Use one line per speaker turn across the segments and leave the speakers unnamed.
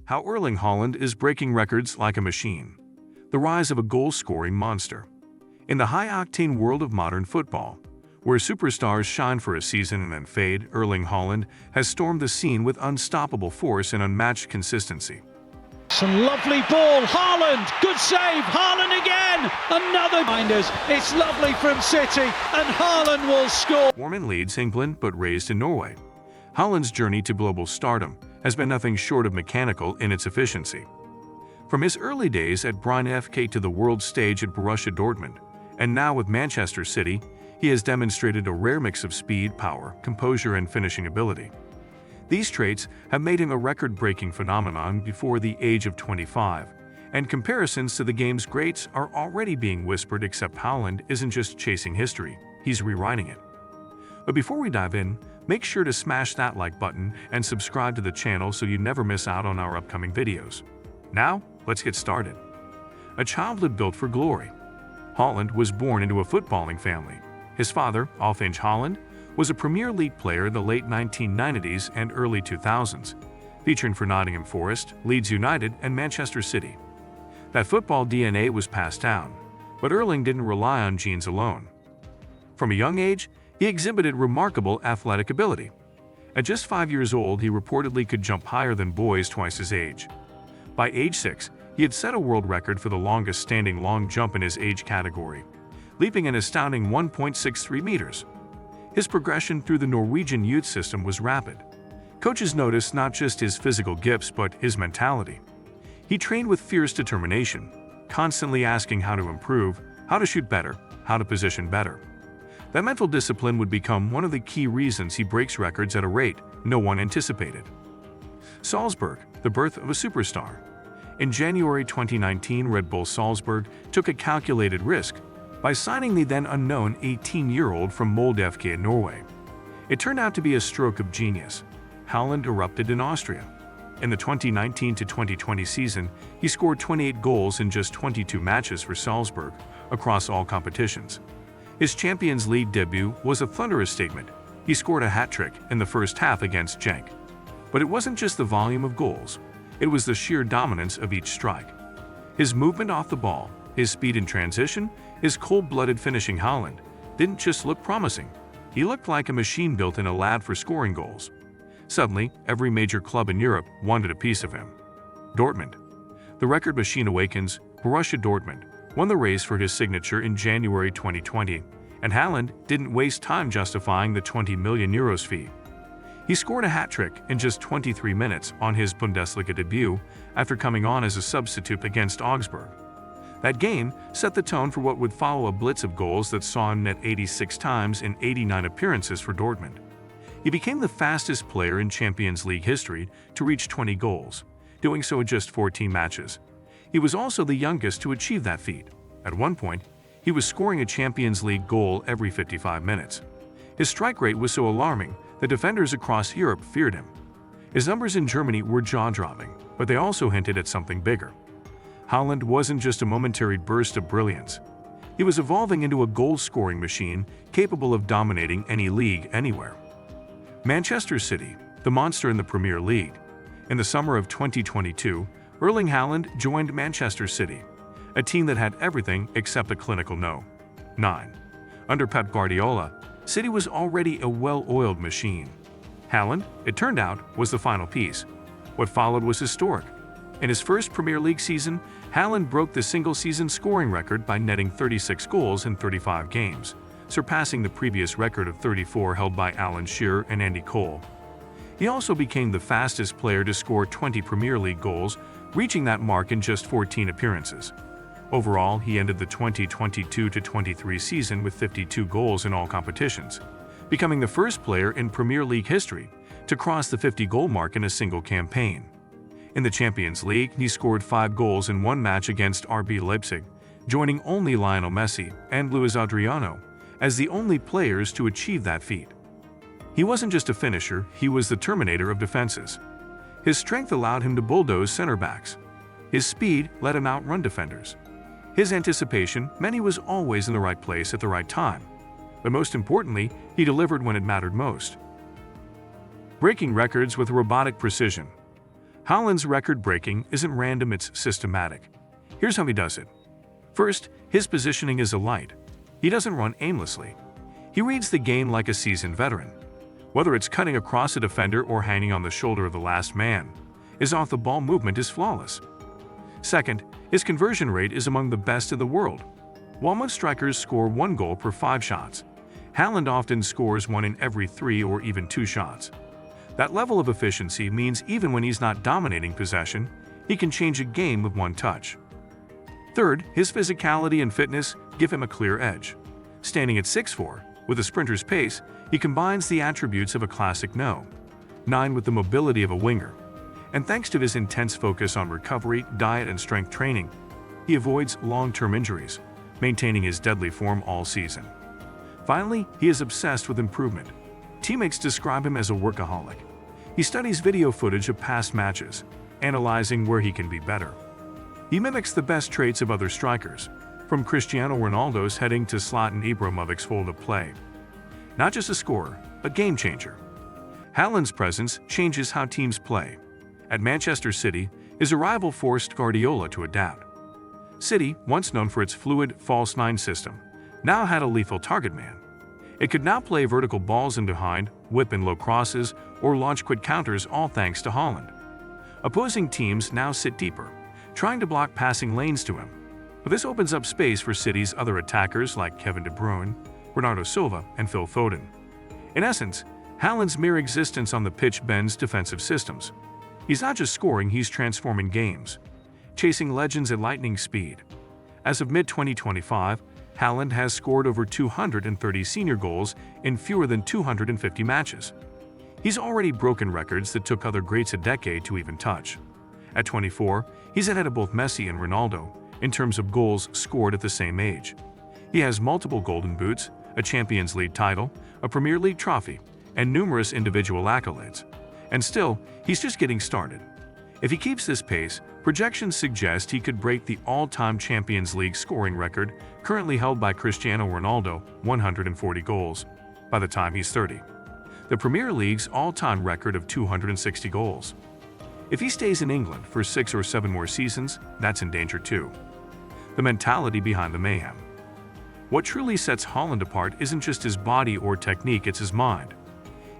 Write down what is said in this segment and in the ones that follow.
How Erling Haaland is breaking records like a machine. The rise of a goal-scoring monster. In the high-octane world of modern football, where superstars shine for a season and then fade, Erling Haaland has stormed the scene with unstoppable force and unmatched consistency.
Some lovely ball, Haaland, good save, Haaland again, another binders, it's lovely from City, and Haaland will score.
Born in Leeds, England, but raised in Norway, Haaland's journey to global stardom has been nothing short of mechanical in its efficiency. From his early days at Brighton FK to the world stage at Borussia Dortmund, and now with Manchester City, he has demonstrated a rare mix of speed, power, composure, and finishing ability. These traits have made him a record-breaking phenomenon before the age of 25, and comparisons to the game's greats are already being whispered, except Haaland isn't just chasing history, he's rewriting it. But before we dive in, make sure to smash that like button and subscribe to the channel so you never miss out on our upcoming videos. Now, let's get started. A childhood built for glory. Haaland was born into a footballing family. His father, Erling Haaland, was a Premier League player in the late 1990s and early 2000s, featuring for Nottingham Forest, Leeds United, and Manchester City. That football DNA was passed down, but Erling didn't rely on genes alone. From a young age, he exhibited remarkable athletic ability. At just 5 years old, he reportedly could jump higher than boys twice his age. By age 6, he had set a world record for the longest-standing long jump in his age category, leaping an astounding 1.63 meters. His progression through the Norwegian youth system was rapid. Coaches noticed not just his physical gifts but his mentality. He trained with fierce determination, constantly asking how to improve, how to shoot better, how to position better. That mental discipline would become one of the key reasons he breaks records at a rate no one anticipated. Salzburg, the birth of a superstar. In January 2019, Red Bull Salzburg took a calculated risk by signing the then unknown 18-year-old from Molde FK in Norway. It turned out to be a stroke of genius. Haaland erupted in Austria. In the 2019-2020 season, he scored 28 goals in just 22 matches for Salzburg across all competitions. His Champions League debut was a thunderous statement. He scored a hat-trick in the first half against Genk. But it wasn't just the volume of goals, it was the sheer dominance of each strike. His movement off the ball, his speed in transition, his cold-blooded finishing. Haaland didn't just look promising, he looked like a machine built in a lab for scoring goals. Suddenly, every major club in Europe wanted a piece of him. Dortmund. The record machine Awakens, Borussia Dortmund, won the race for his signature in January 2020, and Haaland didn't waste time justifying the €20 million fee. He scored a hat-trick in just 23 minutes on his Bundesliga debut after coming on as a substitute against Augsburg. That game set the tone for what would follow a blitz of goals that saw him net 86 times in 89 appearances for Dortmund. He became the fastest player in Champions League history to reach 20 goals, doing so in just 14 matches. He was also the youngest to achieve that feat. At one point, he was scoring a Champions League goal every 55 minutes. His strike rate was so alarming that defenders across Europe feared him. His numbers in Germany were jaw-dropping, but they also hinted at something bigger. Haaland wasn't just a momentary burst of brilliance. He was evolving into a goal-scoring machine capable of dominating any league anywhere. Manchester City, the monster in the Premier League. In the summer of 2022, Erling Haaland joined Manchester City, a team that had everything except a clinical no. 9. Under Pep Guardiola, City was already a well-oiled machine. Haaland, it turned out, was the final piece. What followed was historic. In his first Premier League season, Haaland broke the single-season scoring record by netting 36 goals in 35 games, surpassing the previous record of 34 held by Alan Shearer and Andy Cole. He also became the fastest player to score 20 Premier League goals, reaching that mark in just 14 appearances. Overall, he ended the 2022-23 season with 52 goals in all competitions, becoming the first player in Premier League history to cross the 50-goal mark in a single campaign. In the Champions League, he scored 5 goals in one match against RB Leipzig, joining only Lionel Messi and Luis Adriano as the only players to achieve that feat. He wasn't just a finisher, he was the terminator of defenses. His strength allowed him to bulldoze center backs. His speed let him outrun defenders. His anticipation meant he was always in the right place at the right time. But most importantly, he delivered when it mattered most. Breaking records with robotic precision. Haaland's record-breaking isn't random, it's systematic. Here's how he does it. First, his positioning is elite. He doesn't run aimlessly. He reads the game like a seasoned veteran. Whether it's cutting across a defender or hanging on the shoulder of the last man, his off-the-ball movement is flawless. Second, his conversion rate is among the best in the world. While most strikers score 1 goal per 5 shots, Haaland often scores 1 in every 3 or even 2 shots. That level of efficiency means even when he's not dominating possession, he can change a game with 1 touch. Third, his physicality and fitness give him a clear edge. Standing at 6'4", with a sprinter's pace, he combines the attributes of a classic No.9 with the mobility of a winger. And thanks to his intense focus on recovery, diet, and strength training, he avoids long-term injuries, maintaining his deadly form all season. Finally, he is obsessed with improvement. Teammates describe him as a workaholic. He studies video footage of past matches, analyzing where he can be better. He mimics the best traits of other strikers, from Cristiano Ronaldo's heading to Zlatan Ibrahimovic's fold-up play. Not just a scorer, a game-changer. Haaland's presence changes how teams play. At Manchester City, his arrival forced Guardiola to adapt. City, once known for its fluid false nine system, now had a lethal target man. It could now play vertical balls in behind, whip in low crosses, or launch quick counters, all thanks to Haaland. Opposing teams now sit deeper, trying to block passing lanes to him. But this opens up space for City's other attackers like Kevin De Bruyne, Bernardo Silva, and Phil Foden. In essence, Haaland's mere existence on the pitch bends defensive systems. He's not just scoring, he's transforming games, chasing legends at lightning speed. As of mid-2025, Haaland has scored over 230 senior goals in fewer than 250 matches. He's already broken records that took other greats a decade to even touch. At 24, he's ahead of both Messi and Ronaldo in terms of goals scored at the same age. He has multiple golden boots, a Champions League title, a Premier League trophy, and numerous individual accolades. And still, he's just getting started. If he keeps this pace, projections suggest he could break the all-time Champions League scoring record currently held by Cristiano Ronaldo, 140 goals, by the time he's 30. The Premier League's all-time record of 260 goals. If he stays in England for 6 or 7 more seasons, that's in danger too. The mentality behind the mayhem. What truly sets Haaland apart isn't just his body or technique, it's his mind.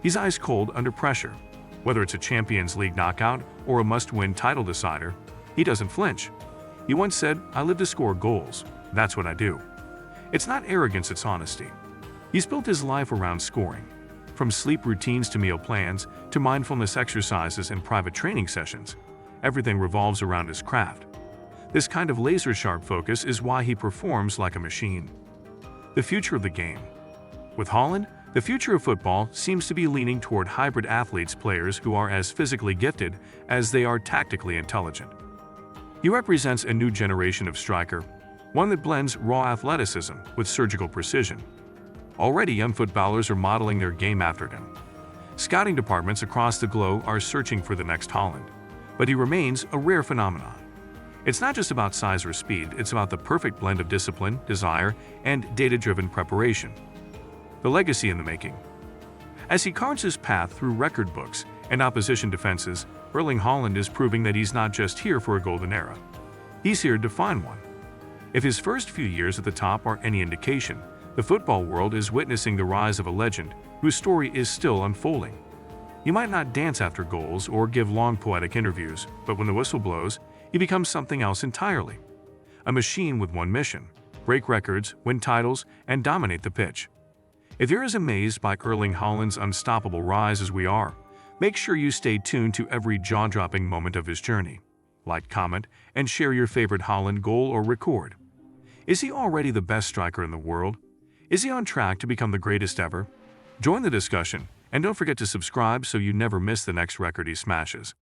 He's ice cold under pressure. Whether it's a Champions League knockout or a must-win title decider, he doesn't flinch. He once said, "I live to score goals. That's what I do." It's not arrogance, it's honesty. He's built his life around scoring. From sleep routines to meal plans to mindfulness exercises and private training sessions, everything revolves around his craft. This kind of laser-sharp focus is why he performs like a machine. The future of the game. With Haaland, the future of football seems to be leaning toward hybrid athletes, players who are as physically gifted as they are tactically intelligent. He represents a new generation of striker, one that blends raw athleticism with surgical precision. Already, young footballers are modeling their game after him. Scouting departments across the globe are searching for the next Haaland, but he remains a rare phenomenon. It's not just about size or speed, it's about the perfect blend of discipline, desire, and data-driven preparation. The legacy in the making. As he carves his path through record books and opposition defenses, Erling Haaland is proving that he's not just here for a golden era. He's here to define one. If his first few years at the top are any indication, the football world is witnessing the rise of a legend whose story is still unfolding. He might not dance after goals or give long poetic interviews, but when the whistle blows, he becomes something else entirely. A machine with one mission: break records, win titles, and dominate the pitch. If you're as amazed by Erling Haaland's unstoppable rise as we are, make sure you stay tuned to every jaw-dropping moment of his journey. Like, comment, and share your favorite Haaland goal or record. Is he already the best striker in the world? Is he on track to become the greatest ever? Join the discussion, and don't forget to subscribe so you never miss the next record he smashes.